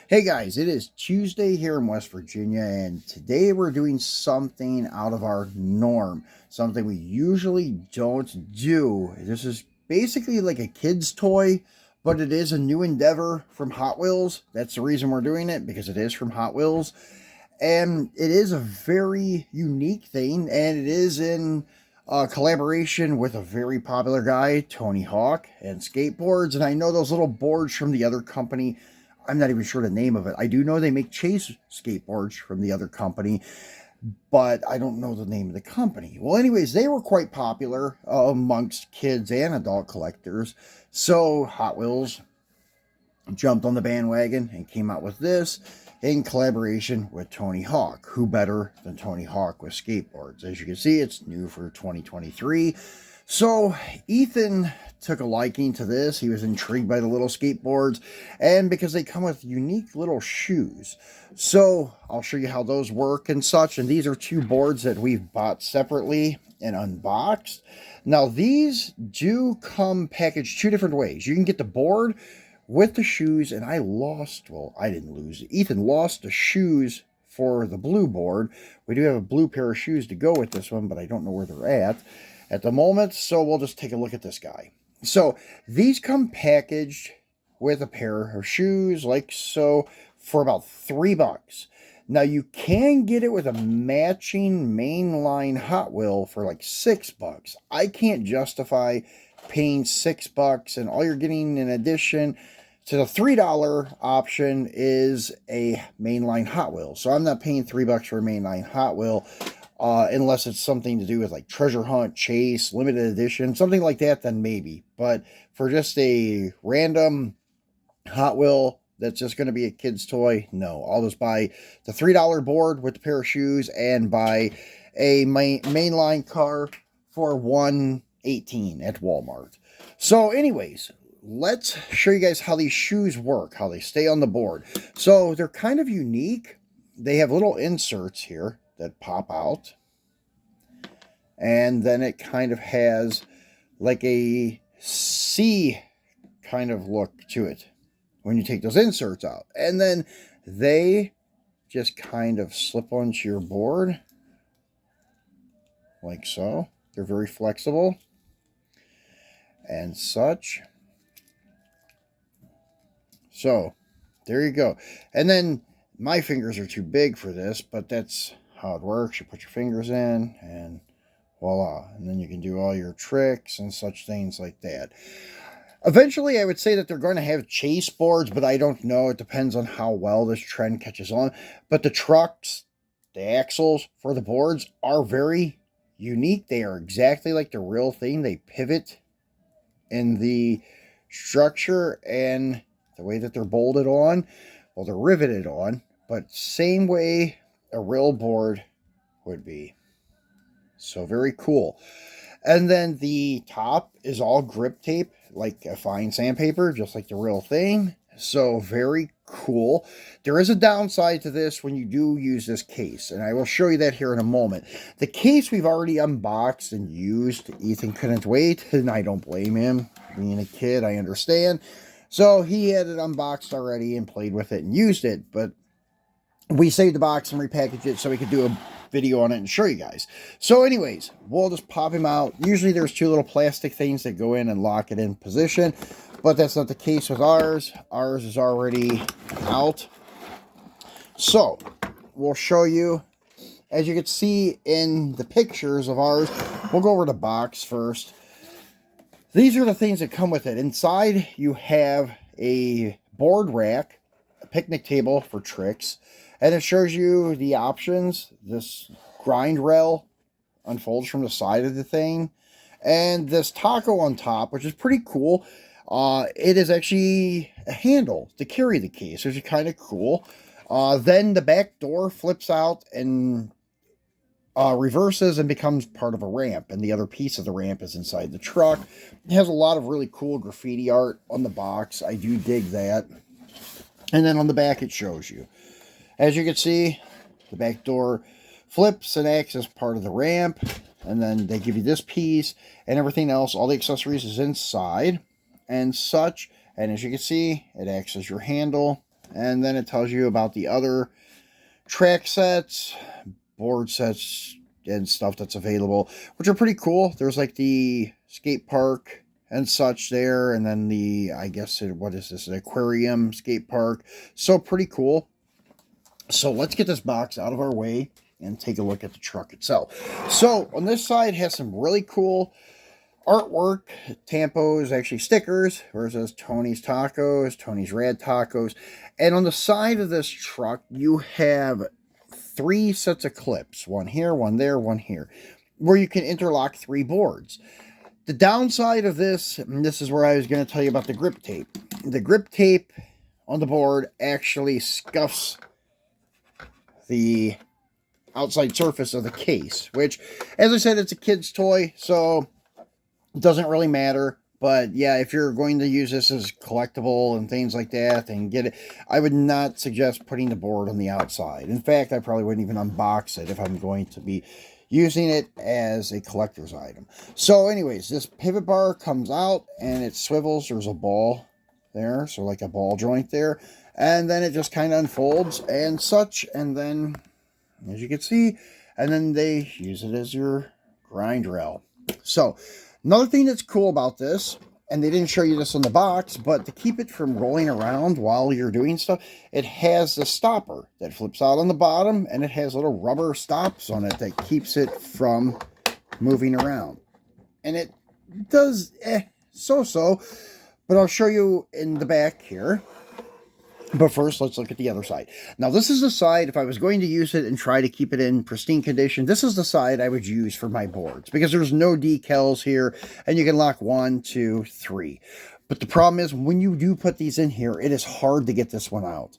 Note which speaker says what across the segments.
Speaker 1: Hey guys, it is Tuesday here in West Virginia, and today we're doing something out of our norm. Something we usually don't do. This is basically like a kid's toy, but it is a new endeavor from Hot Wheels. That's the reason we're doing it, because it is from Hot Wheels. And it is a very unique thing, and it is in collaboration with a very popular guy, Tony Hawk, and skateboards. And I know those little boards from the other company. I'm not even sure the name of it. I do know they make Chase skateboards from the other company, but I don't know the name of the company. Well, anyways, they were quite popular amongst kids and adult collectors. So Hot Wheels jumped on the bandwagon and came out with this in collaboration with Tony Hawk. Who better than Tony Hawk with skateboards? As you can see, it's new for 2023. So Ethan took a liking to this. He was intrigued by the little skateboards, and because they come with unique little shoes. So I'll show you how those work and such. And these are two boards that we've bought separately and unboxed. Now these do come packaged two different ways. You can get the board with the shoes, and I didn't lose. Ethan lost the shoes for the blue board. We do have a blue pair of shoes to go with this one, but I don't know where they're at the moment, so we'll just take a look at this guy. So these come packaged with a pair of shoes like so for about $3. Now you can get it with a matching mainline Hot Wheel for like $6. I can't justify paying $6, and all you're getting in addition to the $3 option is a mainline Hot Wheel. So I'm not paying $3 for a mainline Hot Wheel unless it's something to do with like Treasure Hunt, Chase, limited edition, something like that, then maybe. But for just a random Hot Wheel that's just going to be a kid's toy, no. I'll just buy the $3 board with the pair of shoes and buy a mainline car for $118 at Walmart. So anyways, let's show you guys how these shoes work, how they stay on the board. So they're kind of unique. They have little inserts here that pop out, and then it kind of has like a C kind of look to it when you take those inserts out, and then they just kind of slip onto your board like so. They're very flexible and such. So there you go. And then my fingers are too big for this, but that's how it works. You put your fingers in and voila. And then you can do all your tricks and such things like that. Eventually, I would say that they're going to have chase boards, but I don't know. It depends on how well this trend catches on. But the trucks, the axles for the boards are very unique. They are exactly like the real thing. They pivot in the structure and the way that they're bolted on. Well, they're riveted on, but same way a real board would be. So very cool. And then the top is all grip tape, like a fine sandpaper, just like the real thing. So very cool. There is a downside to this when you do use this case, and I will show you that here in a moment. The case we've already unboxed and used. Ethan couldn't wait, and I don't blame him. Being a kid, I understand. So he had it unboxed already and played with it and used it, but we saved the box and repackaged it so we could do a video on it and show you guys. So anyways, we'll just pop him out. Usually there's two little plastic things that go in and lock it in position, but that's not the case with ours. Ours is already out. So we'll show you. As you can see in the pictures of ours, we'll go over the box first. These are the things that come with it. Inside, you have a board rack, a picnic table for tricks, and it shows you the options. This grind rail unfolds from the side of the thing, and this taco on top, which is pretty cool. It is actually a handle to carry the case, which is kind of cool. Then the back door flips out and reverses and becomes part of a ramp, and the other piece of the ramp is inside the truck. It has a lot of really cool graffiti art on the box. I do dig that. And then on the back it shows you. As you can see, the back door flips and acts as part of the ramp, and then they give you this piece and everything else. All the accessories is inside and such, and as you can see, it acts as your handle And then it tells you about the other track sets, board sets, and stuff that's available, which are pretty cool. There's like the skate park and such there, and then the, I guess, what is this, an aquarium skate park. So pretty cool. So let's get this box out of our way and take a look at the truck itself. So on this side has some really cool artwork, tampos, actually stickers, where it says Tony's Tacos, Tony's Rad Tacos. And on the side of this truck, you have 3 sets of clips, one here, one there, one here, where you can interlock 3 boards. The downside of this, and this is where I was going to tell you about the grip tape. The grip tape on the board actually scuffs the outside surface of the case, which, as I said, it's a kid's toy, so it doesn't really matter. But yeah, if you're going to use this as collectible and things like that and get it, I would not suggest putting the board on the outside. In fact, I probably wouldn't even unbox it if I'm going to be using it as a collector's item. So anyways, this pivot bar comes out and it swivels. There's a ball there, so like a ball joint there. And then it just kind of unfolds and such. And then, as you can see, and then they use it as your grind rail. So another thing that's cool about this, and they didn't show you this on the box, but to keep it from rolling around while you're doing stuff, it has the stopper that flips out on the bottom, and it has little rubber stops on it that keeps it from moving around. And it does so-so, but I'll show you in the back here. But first, let's look at the other side. Now, this is the side, if I was going to use it and try to keep it in pristine condition, this is the side I would use for my boards, because there's no decals here, and you can lock 1, 2, 3. But the problem is, when you do put these in here, it is hard to get this one out,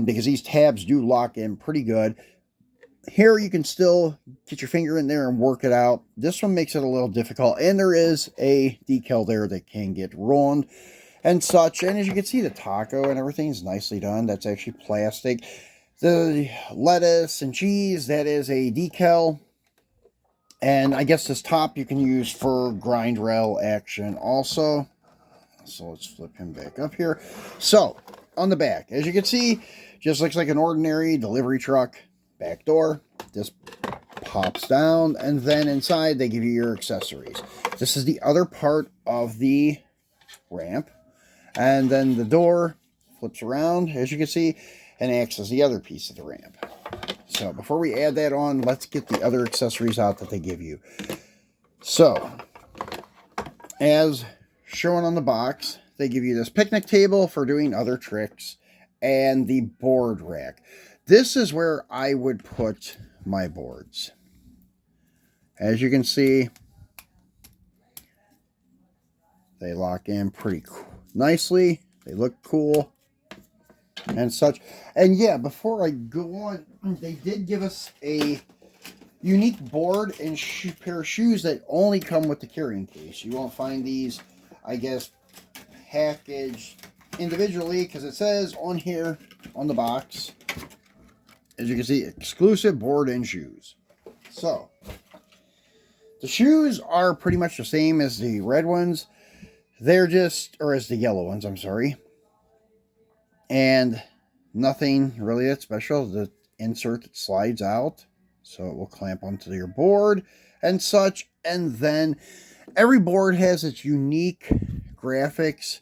Speaker 1: because these tabs do lock in pretty good. Here, you can still get your finger in there and work it out. This one makes it a little difficult, and there is a decal there that can get ruined and such. And as you can see, the taco and everything's nicely done. That's actually plastic. The lettuce and cheese, that is a decal. And I guess this top you can use for grind rail action also. So let's flip him back up here. So on the back, as you can see, just looks like an ordinary delivery truck. Back door, this pops down, and then inside they give you your accessories. This is the other part of the ramp. And then the door flips around, as you can see, and acts as the other piece of the ramp. So before we add that on, let's get the other accessories out that they give you. So, as shown on the box, they give you this picnic table for doing other tricks, and the board rack. This is where I would put my boards. As you can see, they lock in pretty nicely. They look cool and such. And yeah, before I go on, they did give us a unique board and pair of shoes that only come with the carrying case. You won't find these, I guess, packaged individually, because it says on here on the box, as you can see, exclusive board and shoes. So the shoes are pretty much the same as the red ones. They're just, or as the yellow ones, I'm sorry. And nothing really that special. The insert that slides out, so it will clamp onto your board and such. And then every board has its unique graphics.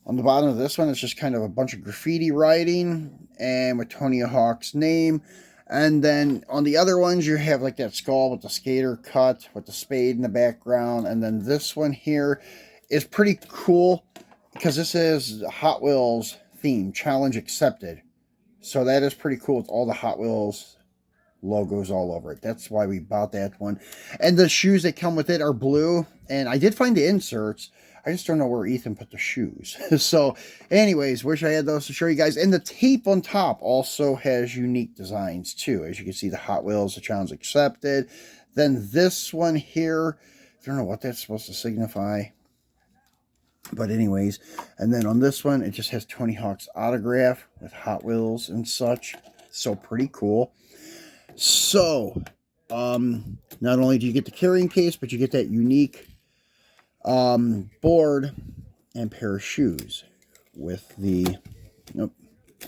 Speaker 1: On the bottom of this one, it's just kind of a bunch of graffiti writing and with Tony Hawk's name. And then on the other ones, you have like that skull with the skater cut with the spade in the background. And then this one here is pretty cool because this is Hot Wheels theme, challenge accepted. So that is pretty cool with all the Hot Wheels logos all over it. That's why we bought that one. And the shoes that come with it are blue. And I did find the inserts. I just don't know where Ethan put the shoes. So anyways, wish I had those to show you guys. And the tape on top also has unique designs too. As you can see, the Hot Wheels, the challenge accepted. Then this one here, I don't know what that's supposed to signify. But anyways, and then on this one, it just has Tony Hawk's autograph with Hot Wheels and such. So pretty cool. So, not only do you get the carrying case, but you get that unique board and pair of shoes with the, nope,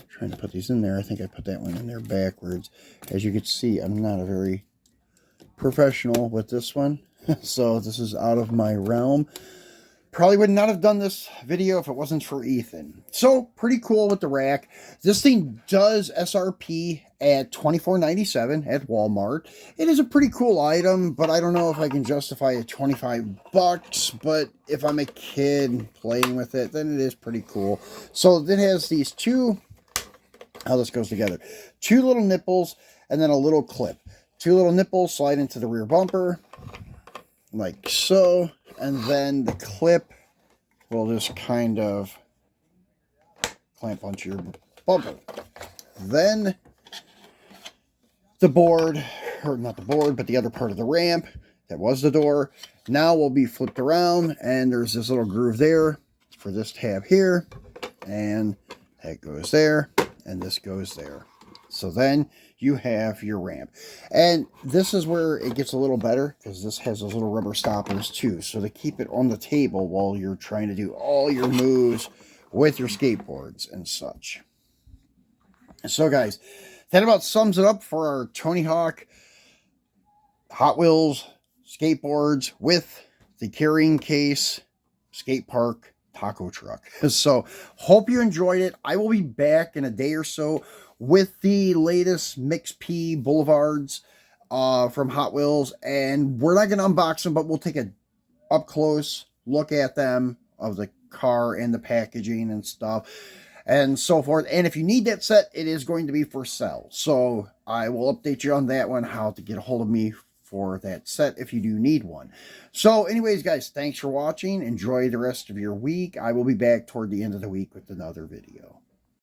Speaker 1: Trying to put these in there. I think I put that one in there backwards. As you can see, I'm not a very professional with this one. So this is out of my realm. Probably would not have done this video if it wasn't for Ethan. So, pretty cool with the rack. This thing does SRP at $24.97 at Walmart. It is a pretty cool item, but I don't know if I can justify it 25 bucks. But if I'm a kid playing with it, then it is pretty cool. So, it has these two, how this goes together. Two little nipples and then a little clip. Two little nipples slide into the rear bumper, like so. And then the clip will just kind of clamp onto your bumper. Then the board, or not the board, but the other part of the ramp that was the door, now will be flipped around, and there's this little groove there for this tab here, and that goes there, and this goes there. So then you have your ramp. And this is where it gets a little better, because this has those little rubber stoppers too. So to keep it on the table while you're trying to do all your moves with your skateboards and such. So guys, that about sums it up for our Tony Hawk Hot Wheels skateboards with the carrying case skate park taco truck. So hope you enjoyed it. I will be back in a day or so with the latest Mix P Boulevards from Hot Wheels, and we're not going to unbox them, but we'll take a up close look at them, of the car and the packaging and stuff and so forth. And if you need that set, it is going to be for sale, so I will update you on that one, how to get a hold of me for that set if you do need one. So anyways, guys, thanks for watching. Enjoy the rest of your week. I will be back toward the end of the week with another video.